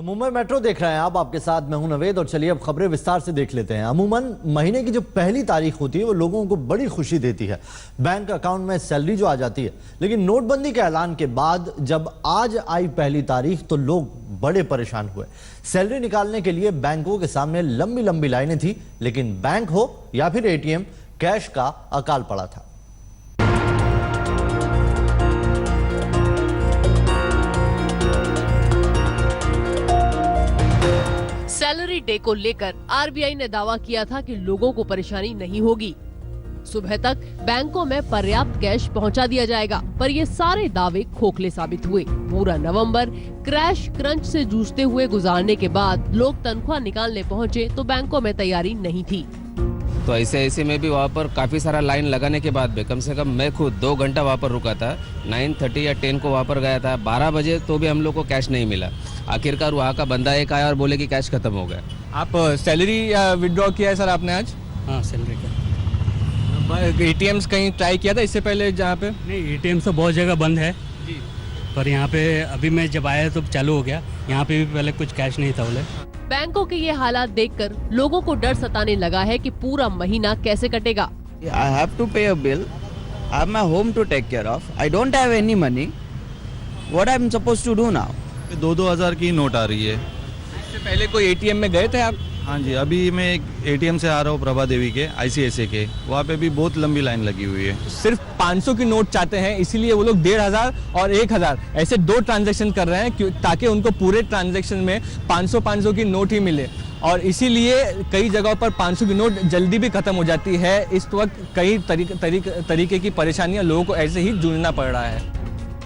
तो मुंबई मेट्रो देख रहे हैं आप, आपके साथ मैं हूं नवेद। और चलिए अब खबरें विस्तार से देख लेते हैं। अमूमन महीने की जो पहली तारीख होती है वो लोगों को बड़ी खुशी देती है, बैंक अकाउंट में सैलरी जो आ जाती है। लेकिन नोटबंदी के ऐलान के बाद जब आज आई पहली तारीख तो लोग बड़े परेशान हुए। सैलरी निकालने के लिए बैंकों के सामने लंबी लंबी लाइनें थी, लेकिन बैंक हो या फिर एटीएम, कैश का अकाल पड़ा था। सैलरी डे को लेकर आरबीआई ने दावा किया था कि लोगों को परेशानी नहीं होगी। सुबह तक बैंकों में पर्याप्त कैश पहुंचा दिया जाएगा, पर ये सारे दावे खोखले साबित हुए। पूरा नवंबर क्रैश क्रंच से जूझते हुए गुजारने के बाद लोग तनख्वाह निकालने पहुंचे तो बैंकों में तैयारी नहीं थी। तो ऐसे में भी वहाँ पर काफ़ी सारा लाइन लगाने के बाद भी कम से कम मैं खुद 2 घंटा वहाँ पर रुका था। 9:30 या 10 को वहाँ पर गया था, 12 बजे तो भी हम लोग को कैश नहीं मिला। आखिरकार वहाँ का बंदा एक आया और बोले कि कैश खत्म हो गया। आप सैलरी विड्रॉ किया है सर आपने आज? हाँ, सैलरी का। एटीएम्स कहीं ट्राई किया था इससे पहले जहाँ पे? नहीं, एटीएम तो बहुत जगह बंद है जी, पर यहाँ पे अभी मैं जब आया तो चालू हो गया। यहाँ पे भी पहले कुछ कैश नहीं था बोले। बैंकों के ये हालात देखकर लोगों को डर सताने लगा है कि पूरा महीना कैसे कटेगा। I have to pay a bill. I have my home to take care of. I don't have any money. What I'm supposed to do now? 2,000 की नोट आ रही है। इससे पहले कोई एटीएम में गए थे आप? हाँ जी, अभी मैं एक एटीएम से आ रहा हूँ प्रभा देवी के, ICICI के। वहाँ पे भी बहुत लंबी लाइन लगी हुई है। सिर्फ 500 की नोट चाहते हैं, इसीलिए वो लोग 1,500 और 1,000 ऐसे 2 ट्रांजैक्शन कर रहे हैं ताकि उनको पूरे ट्रांजैक्शन में 500 की नोट ही मिले। और इसीलिए कई जगहों पर 500 की नोट जल्दी भी खत्म हो जाती है। इस वक्त कई तरीके की परेशानियां लोगों को ऐसे ही जूझना पड़ रहा है।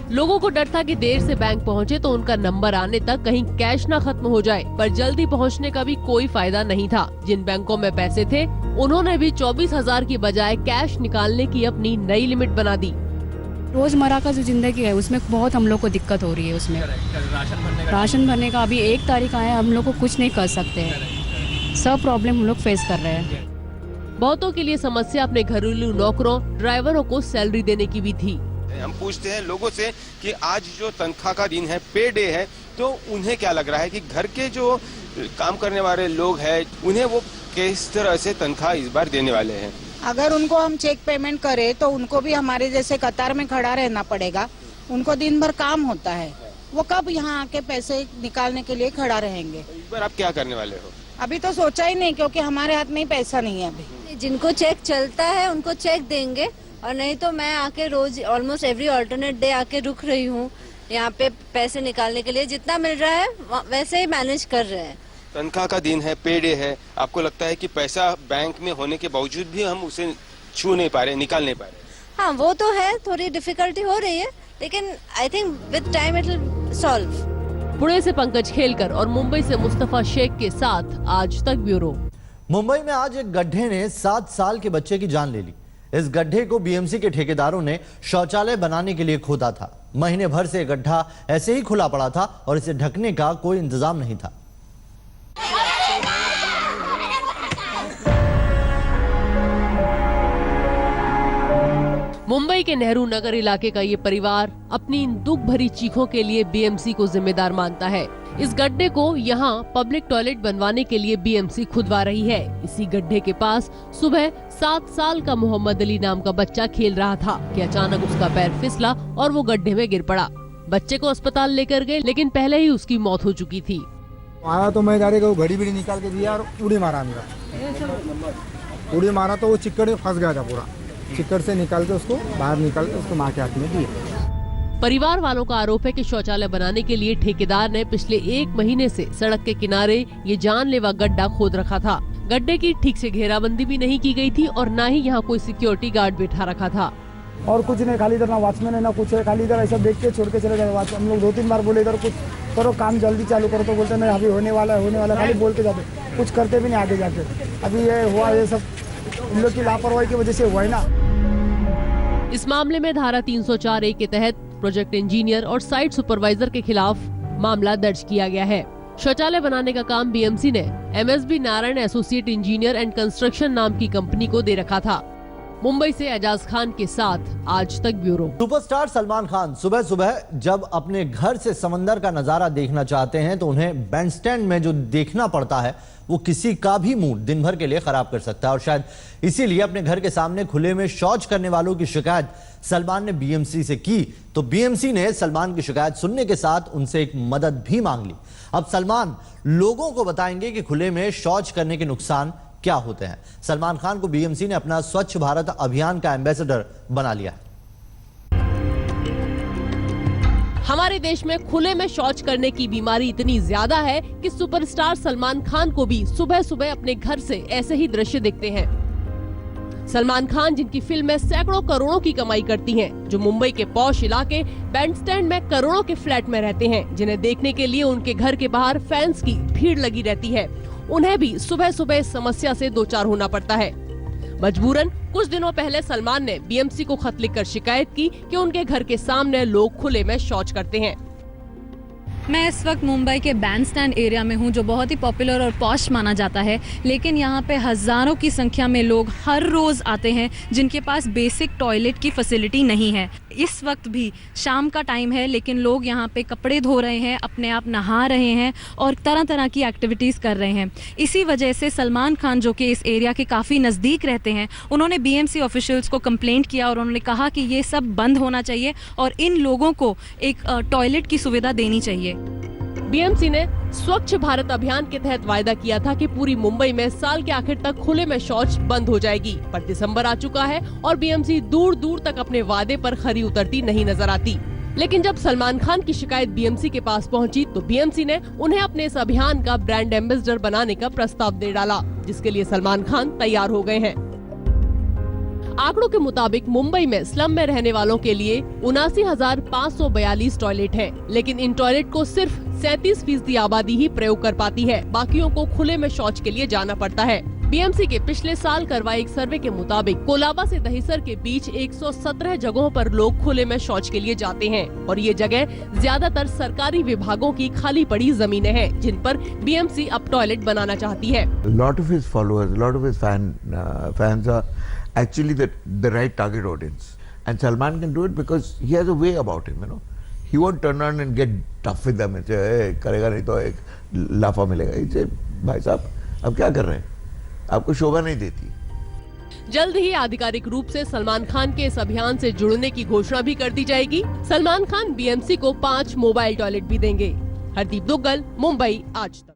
लोगों को डर था कि देर से बैंक पहुंचे तो उनका नंबर आने तक कहीं कैश ना खत्म हो जाए, पर जल्दी पहुंचने का भी कोई फायदा नहीं था। जिन बैंकों में पैसे थे उन्होंने भी 24,000 की बजाय कैश निकालने की अपनी नई लिमिट बना दी। रोजमर्रा का जो जिंदगी है उसमें बहुत हम लोग को दिक्कत हो रही है। उसमें राशन भरने का अभी 1 तारीख आया, हम लोग को कुछ नहीं कर सकते हैं। सब प्रॉब्लम हम लोग फेस कर रहे हैं। बहुतों के लिए समस्या अपने घरेलू नौकरों, ड्राइवरों को सैलरी देने की भी थी। हम पूछते हैं लोगों से कि आज जो तनख्वाह का दिन है, पे डे है, तो उन्हें क्या लग रहा है कि घर के जो काम करने वाले लोग हैं उन्हें वो किस तरह से तनख्वाह इस बार देने वाले हैं। अगर उनको हम चेक पेमेंट करें तो उनको भी हमारे जैसे कतार में खड़ा रहना पड़ेगा। उनको दिन भर काम होता है, वो कब यहाँ आके पैसे निकालने के लिए खड़ा रहेंगे। इस बार आप क्या करने वाले हो? अभी तो सोचा ही नहीं, क्योंकि हमारे हाथ में ही पैसा नहीं है अभी। जिनको चेक चलता है उनको चेक देंगे, और नहीं तो मैं आके रोज ऑलमोस्ट एवरी ऑल्टरनेट डे आके रुक रही हूँ यहाँ पे पैसे निकालने के लिए। जितना मिल रहा है वैसे ही मैनेज कर रहे हैं। तनख्वाह का दिन है, पे डे है, आपको लगता है कि पैसा बैंक में होने के बावजूद भी हम उसे छू नहीं पा रहे, निकाल नहीं पा रहे? हाँ, वो तो है, थोड़ी डिफिकल्टी हो रही है, लेकिन I think with time it will solve. Pune से पंकज खेलकर और मुंबई से मुस्तफा शेख के साथ आज तक ब्यूरो। मुंबई में आज एक गड्ढे ने 7 साल के बच्चे की जान ले ली। इस गड्ढे को बीएमसी के ठेकेदारों ने शौचालय बनाने के लिए खोदा था। महीने भर से गड्ढा ऐसे ही खुला पड़ा था और इसे ढकने का कोई इंतजाम नहीं था। मुंबई के नेहरू नगर इलाके का ये परिवार अपनी इन दुख भरी चीखों के लिए बीएमसी को जिम्मेदार मानता है। इस गड्ढे को यहाँ पब्लिक टॉयलेट बनवाने के लिए बीएमसी खुदवा रही है। इसी गड्ढे के पास सुबह 7 साल का मोहम्मद अली नाम का बच्चा खेल रहा था कि अचानक उसका पैर फिसला और वो गड्ढे में गिर पड़ा। बच्चे को अस्पताल लेकर गए, लेकिन पहले ही उसकी मौत हो चुकी थी। आया तो मैं जाने को घड़ी निकाल के दिया और उड़ी मारा मेरा। उड़ी मारा तो वो चिक्कड़ में फंस गया था पूरा। चिक्कड़ से निकाल के उसको बाहर निकाल के उसको माँ के हाथ में दिए। परिवार वालों का आरोप है कि शौचालय बनाने के लिए ठेकेदार ने पिछले 1 महीने से सड़क के किनारे ये जानलेवा गड्ढा खोद रखा था। गड्ढे की ठीक से घेराबंदी भी नहीं की गई थी और न ही यहाँ कोई सिक्योरिटी गार्ड बैठा रखा था। और कुछ नहीं, खाली इधर ना वॉचमैन है ना कुछ है, खाली इधर ऐसा देख के छोड़ के चले गए। हम लोग 2-3 बार बोले इधर कुछ करो, काम जल्दी चालू करो, तो बोलते नहीं अभी होने वाला है, खाली बोल के जाते, कुछ करते भी नहीं आगे जाके। अभी ये हुआ, ये सब इन लोग की लापरवाही की वजह से हुआ है ना। इस मामले में धारा 304A के तहत प्रोजेक्ट इंजीनियर और साइट सुपरवाइजर के खिलाफ मामला दर्ज किया गया है। शौचालय बनाने का काम बीएमसी ने MSB Narayan associate engineer and construction नाम की कंपनी को दे रखा था। मुंबई से एजाज खान के साथ आज तक ब्यूरो। सुपरस्टार सलमान खान सुबह सुबह जब अपने घर से समंदर का नजारा देखना चाहते हैं तो उन्हें बैंडस्टैंड में जो देखना पड़ता है वो किसी का भी मूड दिन भर के लिए खराब कर सकता है। और शायद इसीलिए अपने घर के सामने खुले में शौच करने वालों की शिकायत सलमान ने बीएमसी से की, तो बीएमसी ने सलमान की शिकायत सुनने के साथ उनसे एक मदद भी मांग ली। अब सलमान लोगों को बताएंगे कि खुले में शौच करने के नुकसान क्या होते हैं। सलमान खान को बीएमसी ने अपना स्वच्छ भारत अभियान का एम्बेसडर बना लिया है। हमारे देश में खुले में शौच करने की बीमारी इतनी ज्यादा है कि सुपरस्टार सलमान खान को भी सुबह सुबह अपने घर से ऐसे ही दृश्य दिखते हैं। सलमान खान जिनकी फिल्में सैकड़ों करोड़ों की कमाई करती हैं, जो मुंबई के पॉश इलाके बैंडस्टैंड में करोड़ों के फ्लैट में रहते हैं, जिन्हें देखने के लिए उनके घर के बाहर फैंस की भीड़ लगी रहती है, उन्हें भी सुबह सुबह इस समस्या से दो चार होना पड़ता है। मजबूरन कुछ दिनों पहले सलमान ने बीएमसी को खत लिखकर शिकायत की कि उनके घर के सामने लोग खुले में शौच करते हैं। मैं इस वक्त मुंबई के बैंडस्टैंड एरिया में हूं, जो बहुत ही पॉपुलर और पॉश माना जाता है, लेकिन यहां पे हज़ारों की संख्या में लोग हर रोज़ आते हैं जिनके पास बेसिक टॉयलेट की फैसिलिटी नहीं है। इस वक्त भी शाम का टाइम है, लेकिन लोग यहां पे कपड़े धो रहे हैं, अपने आप नहा रहे हैं और तरह तरह की एक्टिविटीज़ कर रहे हैं। इसी वजह से सलमान खान, जो कि इस एरिया के काफ़ी नज़दीक रहते हैं, उन्होंने बीएमसी ऑफिशियल्स को कंप्लेंट किया और उन्होंने कहा कि ये सब बंद होना चाहिए और इन लोगों को एक टॉयलेट की सुविधा देनी चाहिए। बीएमसी ने स्वच्छ भारत अभियान के तहत वायदा किया था कि पूरी मुंबई में साल के आखिर तक खुले में शौच बंद हो जाएगी, पर दिसंबर आ चुका है और बीएमसी दूर दूर तक अपने वादे पर खरी उतरती नहीं नजर आती। लेकिन जब सलमान खान की शिकायत बीएमसी के पास पहुंची तो बीएमसी ने उन्हें अपने इस अभियान का ब्रांड एम्बेसडर बनाने का प्रस्ताव दे डाला, जिसके लिए सलमान खान तैयार हो गए हैं। आंकड़ों के मुताबिक मुंबई में स्लम में रहने वालों के लिए 79,542 टॉयलेट हैं, लेकिन इन टॉयलेट को सिर्फ 37% आबादी ही प्रयोग कर पाती है। बाकियों को खुले में शौच के लिए जाना पड़ता है। बीएमसी के पिछले साल करवाए एक सर्वे के मुताबिक कोलाबा से दहिसर के बीच 117 जगहों पर लोग खुले में शौच के लिए जाते हैं और ये जगह ज्यादातर सरकारी विभागों की खाली पड़ी जमीनें हैं, जिन पर बीएमसी अब टॉयलेट बनाना चाहती है। Lot of his followers, lot of his fans are actually the right target audience, and Salman can do it because he has a way about him, you know. He won't turn around and get tough with them and say, "Hey, करेगा नहीं तो एक लाफा मिलेगा." He say, भाई साहब अब क्या कर रहे हैं, आपको शोभा नहीं देती। जल्द ही आधिकारिक रूप से सलमान खान के इस अभियान से जुड़ने की घोषणा भी कर दी जाएगी। सलमान खान बीएमसी को 5 मोबाइल टॉयलेट भी देंगे। हरदीप दुग्गल, मुंबई आज तक।